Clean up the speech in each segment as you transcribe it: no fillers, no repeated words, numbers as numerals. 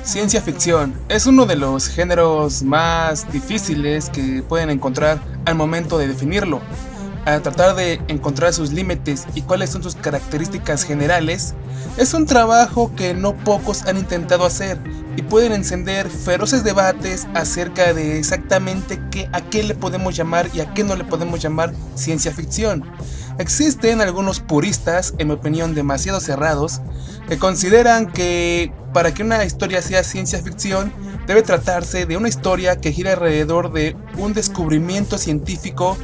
Ciencia ficción es uno de los géneros más difíciles que pueden encontrar al momento de definirlo. Al tratar de encontrar sus límites y cuáles son sus características generales, es un trabajo que no pocos han intentado hacer y pueden encender feroces debates acerca de exactamente a qué le podemos llamar y a qué no le podemos llamar ciencia ficción. Existen algunos puristas, en mi opinión demasiado cerrados, que consideran que para que una historia sea ciencia ficción debe tratarse de una historia que gira alrededor de un descubrimiento científico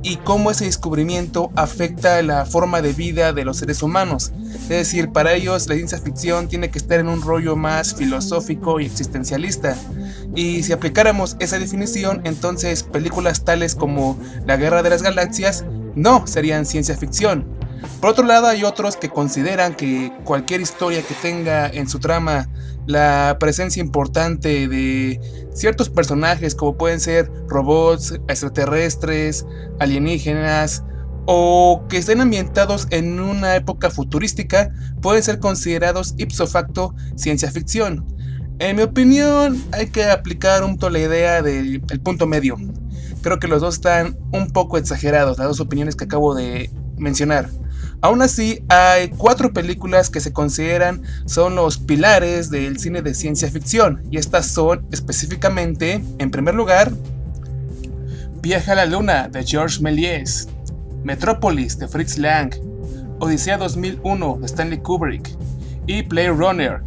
y cómo ese descubrimiento afecta la forma de vida de los seres humanos. Es decir, para ellos la ciencia ficción tiene que estar en un rollo más filosófico y existencialista. Y si aplicáramos esa definición, entonces películas tales como La Guerra de las Galaxias no serían ciencia ficción. Por otro lado, hay otros que consideran que cualquier historia que tenga en su trama la presencia importante de ciertos personajes como pueden ser robots, extraterrestres, alienígenas o que estén ambientados en una época futurística pueden ser considerados ipso facto ciencia ficción. En mi opinión, hay que aplicar un poco la idea del punto medio. Creo que los dos están un poco exagerados, las dos opiniones que acabo de mencionar. Aún así, hay 4 películas que se consideran son los pilares del cine de ciencia ficción, y estas son específicamente, en primer lugar, Viaje a la Luna de Georges Méliès, Metrópolis de Fritz Lang, Odisea 2001 de Stanley Kubrick y Blade Runner.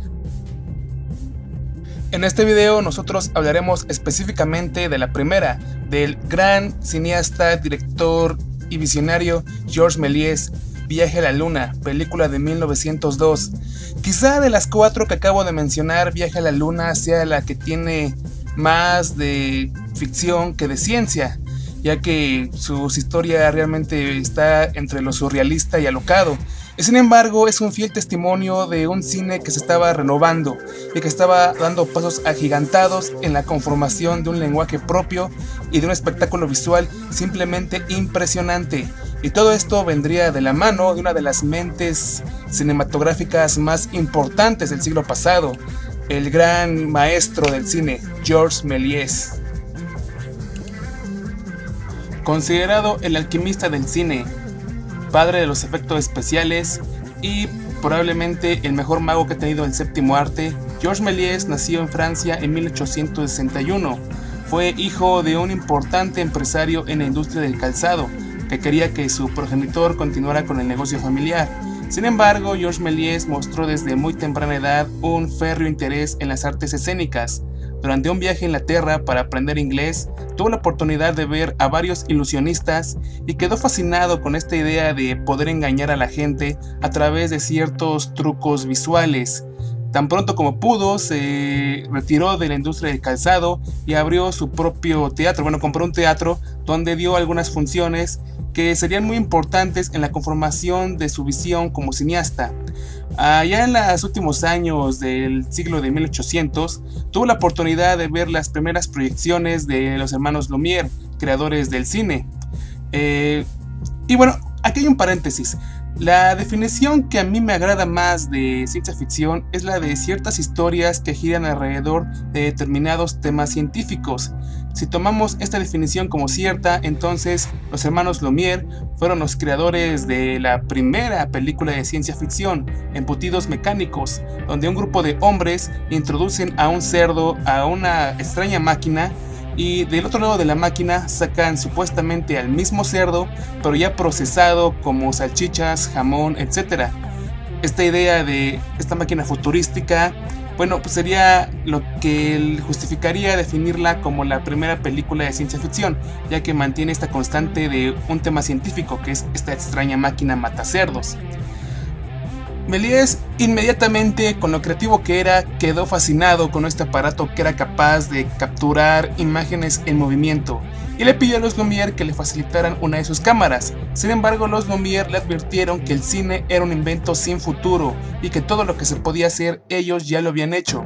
En este video nosotros hablaremos específicamente de la primera, del gran cineasta, director y visionario Georges Méliès, Viaje a la Luna, película de 1902. Quizá de las 4 que acabo de mencionar, Viaje a la Luna sea la que tiene más de ficción que de ciencia, ya que su historia realmente está entre lo surrealista y alocado. Y sin embargo, es un fiel testimonio de un cine que se estaba renovando y que estaba dando pasos agigantados en la conformación de un lenguaje propio y de un espectáculo visual simplemente impresionante. Y todo esto vendría de la mano de una de las mentes cinematográficas más importantes del siglo pasado, el gran maestro del cine, Georges Méliès. Considerado el alquimista del cine, padre de los efectos especiales y probablemente el mejor mago que ha tenido el séptimo arte, Georges Méliès nació en Francia en 1861. Fue hijo de un importante empresario en la industria del calzado, que quería que su progenitor continuara con el negocio familiar. Sin embargo, Georges Méliès mostró desde muy temprana edad un férreo interés en las artes escénicas. Durante un viaje a Inglaterra para aprender inglés, tuvo la oportunidad de ver a varios ilusionistas y quedó fascinado con esta idea de poder engañar a la gente a través de ciertos trucos visuales. Tan pronto como pudo, se retiró de la industria del calzado y abrió su propio teatro. Compró un teatro donde dio algunas funciones que serían muy importantes en la conformación de su visión como cineasta. Ya en los últimos años del siglo de 1800, tuvo la oportunidad de ver las primeras proyecciones de los hermanos Lumière, creadores del cine. Aquí hay un paréntesis. La definición que a mí me agrada más de ciencia ficción es la de ciertas historias que giran alrededor de determinados temas científicos. Si tomamos esta definición como cierta, entonces los hermanos Lumière fueron los creadores de la primera película de ciencia ficción, Embutidos Mecánicos, donde un grupo de hombres introducen a un cerdo a una extraña máquina y del otro lado de la máquina sacan supuestamente al mismo cerdo, pero ya procesado como salchichas, jamón, etc. Esta idea de esta máquina futurística, sería lo que justificaría definirla como la primera película de ciencia ficción, ya que mantiene esta constante de un tema científico, que es esta extraña máquina matacerdos. Méliès, inmediatamente, con lo creativo que era, quedó fascinado con este aparato que era capaz de capturar imágenes en movimiento y le pidió a los Lumière que le facilitaran una de sus cámaras. Sin embargo, los Lumière le advirtieron que el cine era un invento sin futuro y que todo lo que se podía hacer ellos ya lo habían hecho.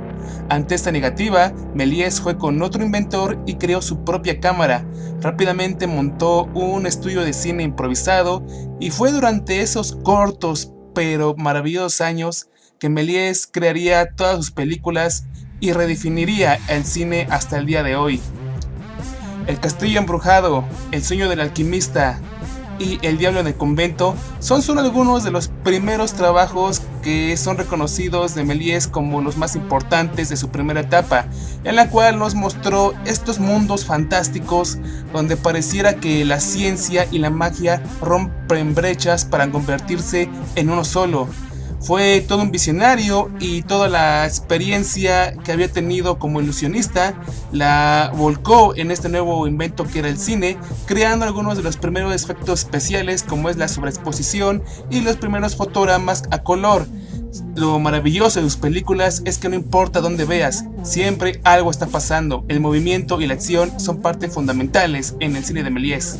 Ante esta negativa, Méliès fue con otro inventor y creó su propia cámara. Rápidamente montó un estudio de cine improvisado y fue durante esos cortos pero maravillosos años que Méliès crearía todas sus películas y redefiniría el cine hasta el día de hoy. El castillo embrujado, El sueño del alquimista y El diablo en el convento son solo algunos de los primeros trabajos que son reconocidos de Méliès como los más importantes de su primera etapa, en la cual nos mostró estos mundos fantásticos donde pareciera que la ciencia y la magia rompen brechas para convertirse en uno solo. Fue todo un visionario y toda la experiencia que había tenido como ilusionista la volcó en este nuevo invento que era el cine, creando algunos de los primeros efectos especiales como es la sobreexposición y los primeros fotogramas a color. Lo maravilloso de sus películas es que no importa dónde veas, siempre algo está pasando. El movimiento y la acción son partes fundamentales en el cine de Méliès.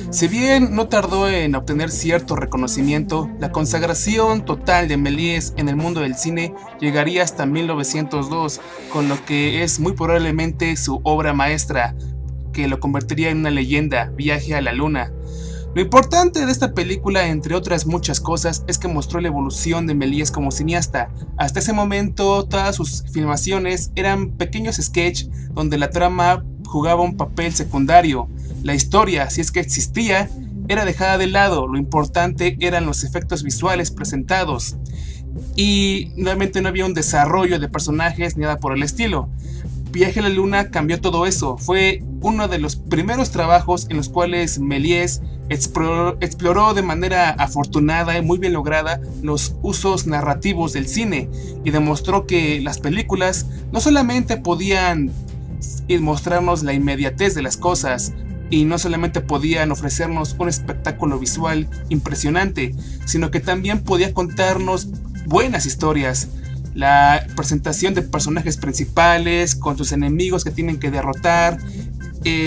Si bien no tardó en obtener cierto reconocimiento, la consagración total de Méliès en el mundo del cine llegaría hasta 1902, con lo que es muy probablemente su obra maestra, que lo convertiría en una leyenda, Viaje a la Luna. Lo importante de esta película, entre otras muchas cosas, es que mostró la evolución de Méliès como cineasta. Hasta ese momento, todas sus filmaciones eran pequeños sketches donde la trama jugaba un papel secundario. La historia, si es que existía, era dejada de lado. Lo importante eran los efectos visuales presentados. Y realmente no había un desarrollo de personajes ni nada por el estilo. Viaje a la Luna cambió todo eso. Fue uno de los primeros trabajos en los cuales Méliès exploró de manera afortunada y muy bien lograda los usos narrativos del cine y demostró que las películas no solamente podían mostrarnos la inmediatez de las cosas y no solamente podían ofrecernos un espectáculo visual impresionante, sino que también podía contarnos buenas historias. La presentación de personajes principales con sus enemigos que tienen que derrotar,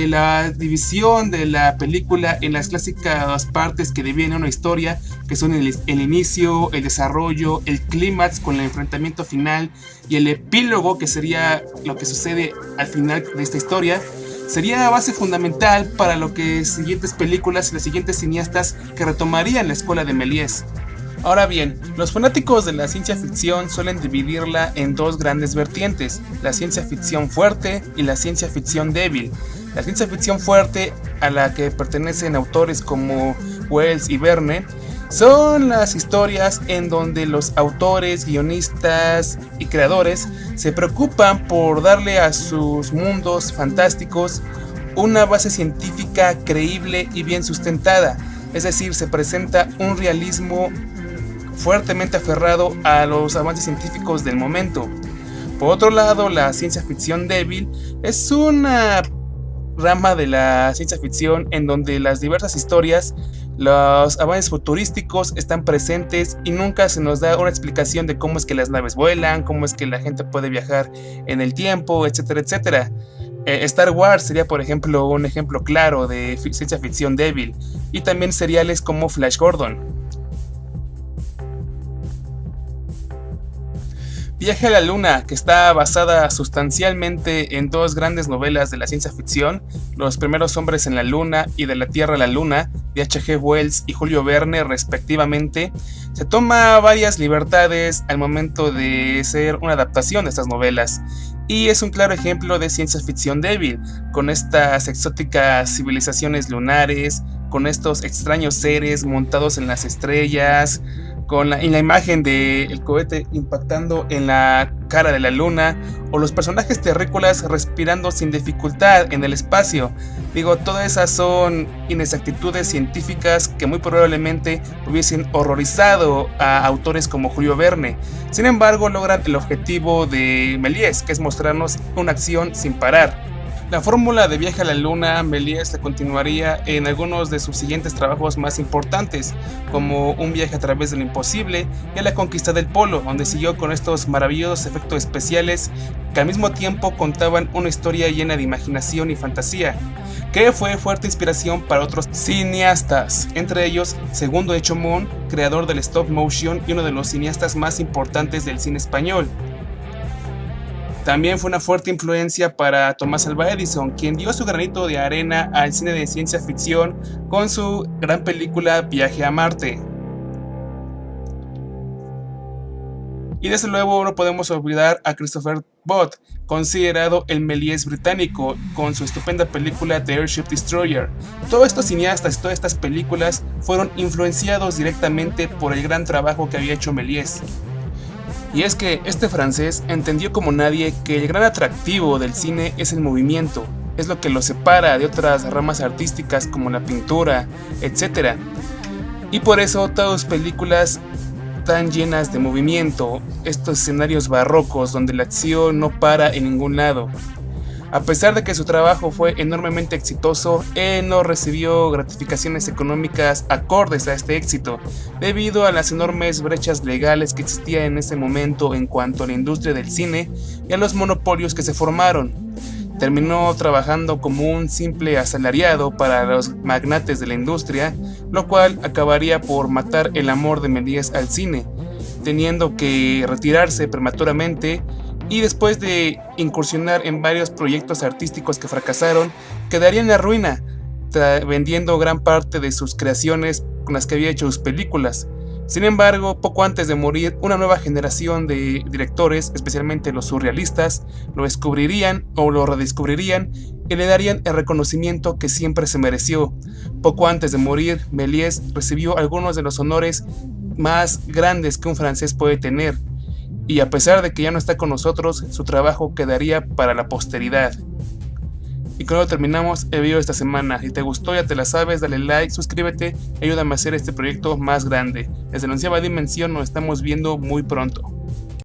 la división de la película en las clásicas partes que dividen una historia, que son el inicio, el desarrollo, el clímax con el enfrentamiento final y el epílogo, que sería lo que sucede al final de esta historia, sería base fundamental para lo que siguientes películas y los siguientes cineastas que retomarían la escuela de Méliès. Ahora bien, los fanáticos de la ciencia ficción suelen dividirla en dos grandes vertientes, la ciencia ficción fuerte y la ciencia ficción débil. La ciencia ficción fuerte, a la que pertenecen autores como Wells y Verne, son las historias en donde los autores, guionistas y creadores se preocupan por darle a sus mundos fantásticos una base científica creíble y bien sustentada, es decir, se presenta un realismo fuertemente aferrado a los avances científicos del momento. Por otro lado, la ciencia ficción débil es una rama de la ciencia ficción en donde las diversas historias, los avances futurísticos están presentes y nunca se nos da una explicación de cómo es que las naves vuelan, cómo es que la gente puede viajar en el tiempo, etcétera, etcétera. Star Wars sería, por ejemplo, un ejemplo claro de ciencia ficción débil, y también seriales como Flash Gordon. Viaje a la Luna, que está basada sustancialmente en dos grandes novelas de la ciencia ficción, Los primeros hombres en la Luna y De la Tierra a la Luna, de H.G. Wells y Julio Verne respectivamente, se toma varias libertades al momento de ser una adaptación de estas novelas, y es un claro ejemplo de ciencia ficción débil, con estas exóticas civilizaciones lunares, con estos extraños seres montados en las estrellas, en la imagen del cohete impactando en la cara de la luna, o los personajes terrícolas respirando sin dificultad en el espacio. Todas esas son inexactitudes científicas que muy probablemente hubiesen horrorizado a autores como Julio Verne. Sin embargo, logran el objetivo de Méliès, que es mostrarnos una acción sin parar. La fórmula de Viaje a la Luna, Méliès la continuaría en algunos de sus siguientes trabajos más importantes, como Un viaje a través de lo imposible y La conquista del polo, donde siguió con estos maravillosos efectos especiales que al mismo tiempo contaban una historia llena de imaginación y fantasía, que fue fuerte inspiración para otros cineastas, entre ellos Segundo de Chomón, creador del stop motion y uno de los cineastas más importantes del cine español. También fue una fuerte influencia para Thomas Alva Edison, quien dio su granito de arena al cine de ciencia ficción con su gran película Viaje a Marte. Y desde luego no podemos olvidar a Christopher Booth, considerado el Méliès británico, con su estupenda película The Airship Destroyer. Todos estos cineastas y todas estas películas fueron influenciados directamente por el gran trabajo que había hecho Méliès. Y es que este francés entendió como nadie que el gran atractivo del cine es el movimiento, es lo que lo separa de otras ramas artísticas como la pintura, etc. Y por eso todas sus películas tan llenas de movimiento, estos escenarios barrocos donde la acción no para en ningún lado. A pesar de que su trabajo fue enormemente exitoso, él no recibió gratificaciones económicas acordes a este éxito, debido a las enormes brechas legales que existían en ese momento en cuanto a la industria del cine y a los monopolios que se formaron. Terminó trabajando como un simple asalariado para los magnates de la industria, lo cual acabaría por matar el amor de Méliès al cine, teniendo que retirarse prematuramente y después de incursionar en varios proyectos artísticos que fracasaron, quedaría en la ruina, vendiendo gran parte de sus creaciones con las que había hecho sus películas. Sin embargo, poco antes de morir, una nueva generación de directores, especialmente los surrealistas, lo descubrirían o lo redescubrirían y le darían el reconocimiento que siempre se mereció. Poco antes de morir, Méliès recibió algunos de los honores más grandes que un francés puede tener, y a pesar de que ya no está con nosotros, su trabajo quedaría para la posteridad. Y con eso terminamos el video de esta semana. Si te gustó, ya te la sabes, dale like, suscríbete, ayúdame a hacer este proyecto más grande. Desde la onceava dimensión nos estamos viendo muy pronto.